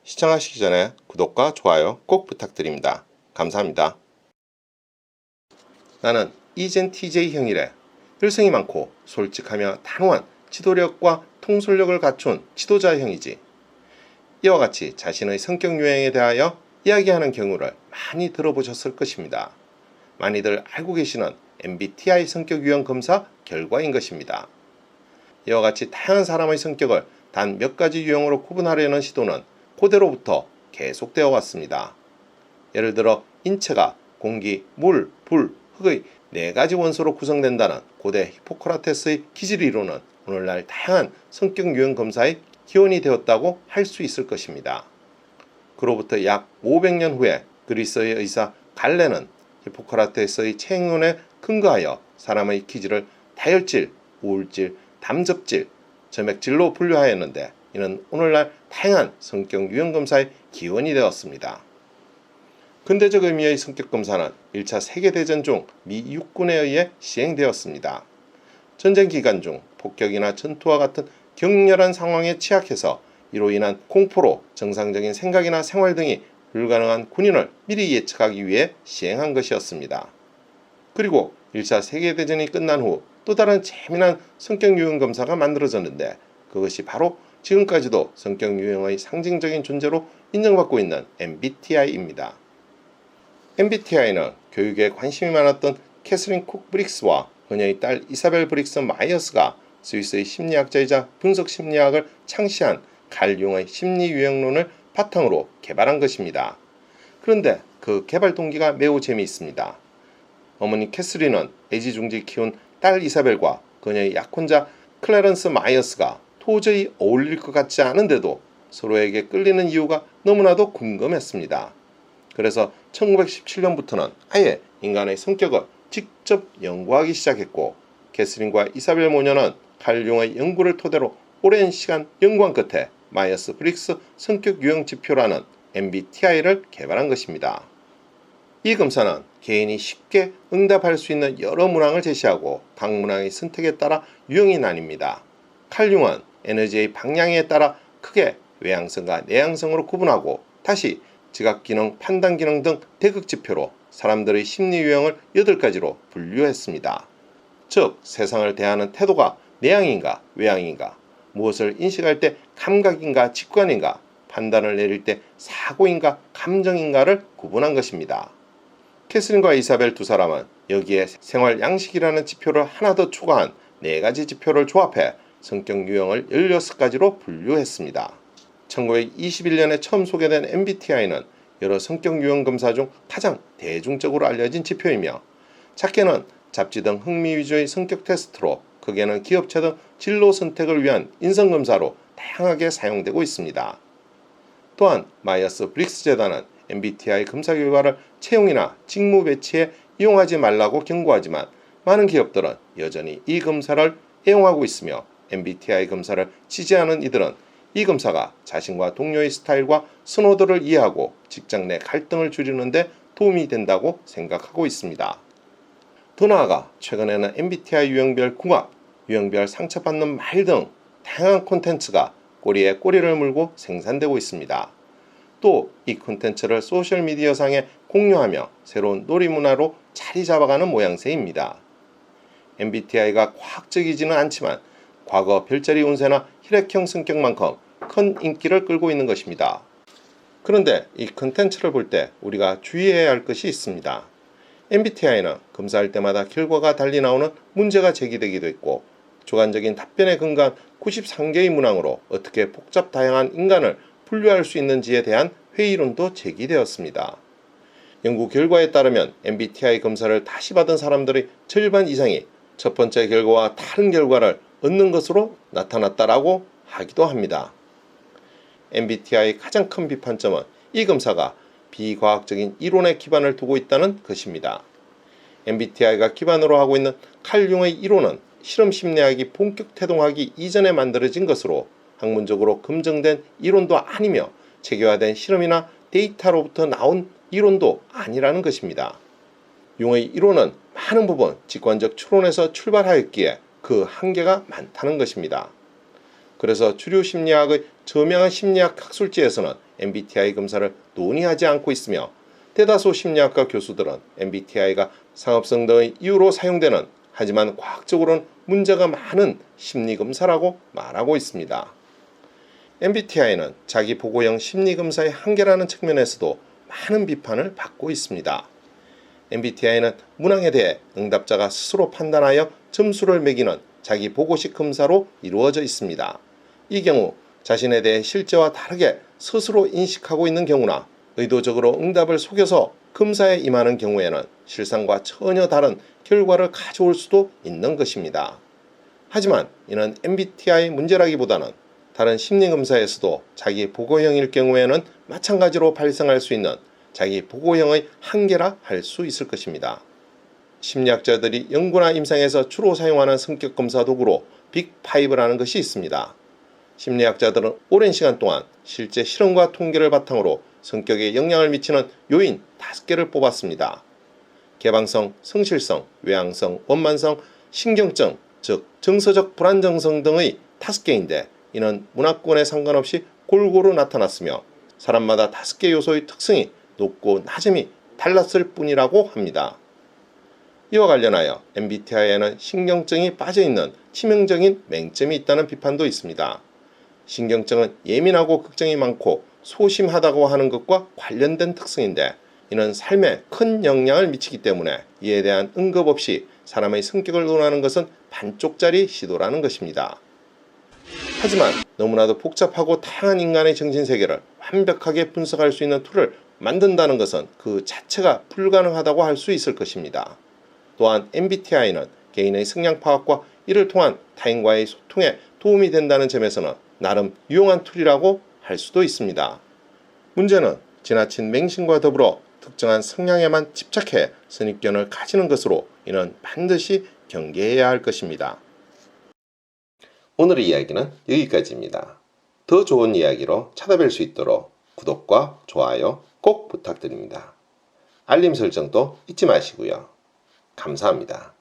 시청하시기 전에 구독과 좋아요 꼭 부탁드립니다. 감사합니다. 나는 이젠 TJ형이래. 열성이 많고 솔직하며 단호한 지도력과 통솔력을 갖춘 지도자형이지. 이와 같이 자신의 성격 유형에 대하여 이야기하는 경우를 많이 들어보셨을 것입니다. 많이들 알고 계시는 MBTI 성격 유형 검사 결과인 것입니다. 이와 같이 다양한 사람의 성격을 단 몇 가지 유형으로 구분하려는 시도는 고대로부터 계속되어 왔습니다. 예를 들어 인체가 공기, 물, 불, 흙의 4가지 원소로 구성된다는 고대 히포크라테스의 기질 이론은 오늘날 다양한 성격 유형 검사의 기원이 되었다고 할 수 있을 것입니다. 그로부터 약 500년 후에 그리스의 의사 갈레는 히포크라테스의 체행론에 근거하여 사람의 기질을 다혈질, 우울질, 담접질, 점액질로 분류하였는데 이는 오늘날 다양한 성격 유형 검사의 기원이 되었습니다. 근대적 의미의 성격 검사는 1차 세계대전 중 미 육군에 의해 시행되었습니다. 전쟁 기간 중 폭격이나 전투와 같은 격렬한 상황에 취약해서 이로 인한 공포로 정상적인 생각이나 생활 등이 불가능한 군인을 미리 예측하기 위해 시행한 것이었습니다. 그리고 1차 세계대전이 끝난 후 또 다른 재미난 성격 유형 검사가 만들어졌는데 그것이 바로 지금까지도 성격 유형의 상징적인 존재로 인정받고 있는 MBTI입니다. MBTI는 교육에 관심이 많았던 캐서린 쿡 브릭스와 그녀의 딸 이사벨 브릭스 마이어스가 스위스의 심리학자이자 분석 심리학을 창시한 칼 융의 심리 유형론을 바탕으로 개발한 것입니다. 그런데 그 개발 동기가 매우 재미있습니다. 어머니 캐서린은 애지중지 키운 딸 이사벨과 그녀의 약혼자 클래런스 마이어스가 도저히 어울릴 것 같지 않은데도 서로에게 끌리는 이유가 너무나도 궁금했습니다. 그래서 1917년부터는 아예 인간의 성격을 직접 연구하기 시작했고 캐서린과 이사벨 모녀는 칼 융의 연구를 토대로 오랜 시간 연구한 끝에 마이어스 브릭스 성격 유형 지표라는 MBTI를 개발한 것입니다. 이 검사는 개인이 쉽게 응답할 수 있는 여러 문항을 제시하고 각 문항의 선택에 따라 유형이 나뉩니다. 칼 융은 에너지의 방향에 따라 크게 외향성과 내향성으로 구분하고 다시 지각기능, 판단기능 등 대극지표로 사람들의 심리 유형을 8가지로 분류했습니다. 즉 세상을 대하는 태도가 내향인가 외향인가, 무엇을 인식할 때 감각인가 직관인가, 판단을 내릴 때 사고인가 감정인가를 구분한 것입니다. 캐서린과 이사벨 두 사람은 여기에 생활 양식이라는 지표를 하나 더 추가한 4가지 지표를 조합해 성격 유형을 16가지로 분류했습니다. 1921년에 처음 소개된 MBTI는 여러 성격 유형 검사 중 가장 대중적으로 알려진 지표이며 작게는 잡지 등 흥미 위주의 성격 테스트로 크게는 기업체 등 진로 선택을 위한 인성검사로 다양하게 사용되고 있습니다. 또한 마이어스 브릭스 재단은 MBTI 검사 결과를 채용이나 직무 배치에 이용하지 말라고 경고하지만 많은 기업들은 여전히 이 검사를 애용하고 있으며 MBTI 검사를 지지하는 이들은 이 검사가 자신과 동료의 스타일과 선호도를 이해하고 직장 내 갈등을 줄이는 데 도움이 된다고 생각하고 있습니다. 더 나아가 최근에는 MBTI 유형별 궁합, 유형별 상처받는 말 등 다양한 콘텐츠가 꼬리에 꼬리를 물고 생산되고 있습니다. 또 이 콘텐츠를 소셜미디어상에 공유하며 새로운 놀이문화로 자리 잡아가는 모양새입니다. MBTI가 과학적이지는 않지만 과거 별자리 운세나 혈액형 성격만큼 큰 인기를 끌고 있는 것입니다. 그런데 이 콘텐츠를 볼 때 우리가 주의해야 할 것이 있습니다. MBTI는 검사할 때마다 결과가 달리 나오는 문제가 제기되기도 했고 주관적인 답변에 근거한 93개의 문항으로 어떻게 복잡 다양한 인간을 분류할 수 있는지에 대한 회의론도 제기되었습니다. 연구 결과에 따르면 MBTI 검사를 다시 받은 사람들의 절반 이상이 첫 번째 결과와 다른 결과를 얻는 것으로 나타났다라고 하기도 합니다. MBTI의 가장 큰 비판점은 이 검사가 비과학적인 이론에 기반을 두고 있다는 것입니다. MBTI가 기반으로 하고 있는 칼 융의 이론은 실험 심리학이 본격 태동하기 이전에 만들어진 것으로 학문적으로 검증된 이론도 아니며 체계화된 실험이나 데이터로부터 나온 이론도 아니라는 것입니다. 융의 이론은 많은 부분 직관적 추론에서 출발하였기에 그 한계가 많다는 것입니다. 그래서 주류 심리학의 저명한 심리학 학술지에서는 MBTI 검사를 논의하지 않고 있으며 대다수 심리학과 교수들은 MBTI가 상업성 등의 이유로 사용되는 하지만 과학적으로는 문제가 많은 심리검사라고 말하고 있습니다. MBTI는 자기 보고형 심리검사의 한계라는 측면에서도 많은 비판을 받고 있습니다. MBTI는 문항에 대해 응답자가 스스로 판단하여 점수를 매기는 자기 보고식 검사로 이루어져 있습니다. 이 경우 자신에 대해 실제와 다르게 스스로 인식하고 있는 경우나 의도적으로 응답을 속여서 검사에 임하는 경우에는 실상과 전혀 다른 결과를 가져올 수도 있는 것입니다. 하지만 이는 MBTI 문제라기보다는 다른 심리검사에서도 자기 보고형일 경우에는 마찬가지로 발생할 수 있는 자기 보고형의 한계라 할 수 있을 것입니다. 심리학자들이 연구나 임상에서 주로 사용하는 성격검사 도구로 빅5라는 것이 있습니다. 심리학자들은 오랜 시간 동안 실제 실험과 통계를 바탕으로 성격에 영향을 미치는 요인 5개를 뽑았습니다. 개방성, 성실성, 외향성, 원만성, 신경증, 즉 정서적 불안정성 등의 5개인데 이는 문화권에 상관없이 골고루 나타났으며 사람마다 5개 요소의 특성이 높고 낮음이 달랐을 뿐이라고 합니다. 이와 관련하여 MBTI에는 신경증이 빠져있는 치명적인 맹점이 있다는 비판도 있습니다. 신경증은 예민하고 걱정이 많고 소심하다고 하는 것과 관련된 특성인데 이는 삶에 큰 영향을 미치기 때문에 이에 대한 응급 없이 사람의 성격을 논하는 것은 반쪽짜리 시도라는 것입니다. 하지만 너무나도 복잡하고 다양한 인간의 정신세계를 완벽하게 분석할 수 있는 툴을 만든다는 것은 그 자체가 불가능하다고 할 수 있을 것입니다. 또한 MBTI는 개인의 성향 파악과 이를 통한 타인과의 소통에 도움이 된다는 점에서는 나름 유용한 툴이라고 할 수도 있습니다. 문제는 지나친 맹신과 더불어 특정한 성향에만 집착해 선입견을 가지는 것으로 이는 반드시 경계해야 할 것입니다. 오늘의 이야기는 여기까지입니다. 더 좋은 이야기로 찾아뵐 수 있도록 구독과 좋아요 꼭 부탁드립니다. 알림 설정도 잊지 마시고요. 감사합니다.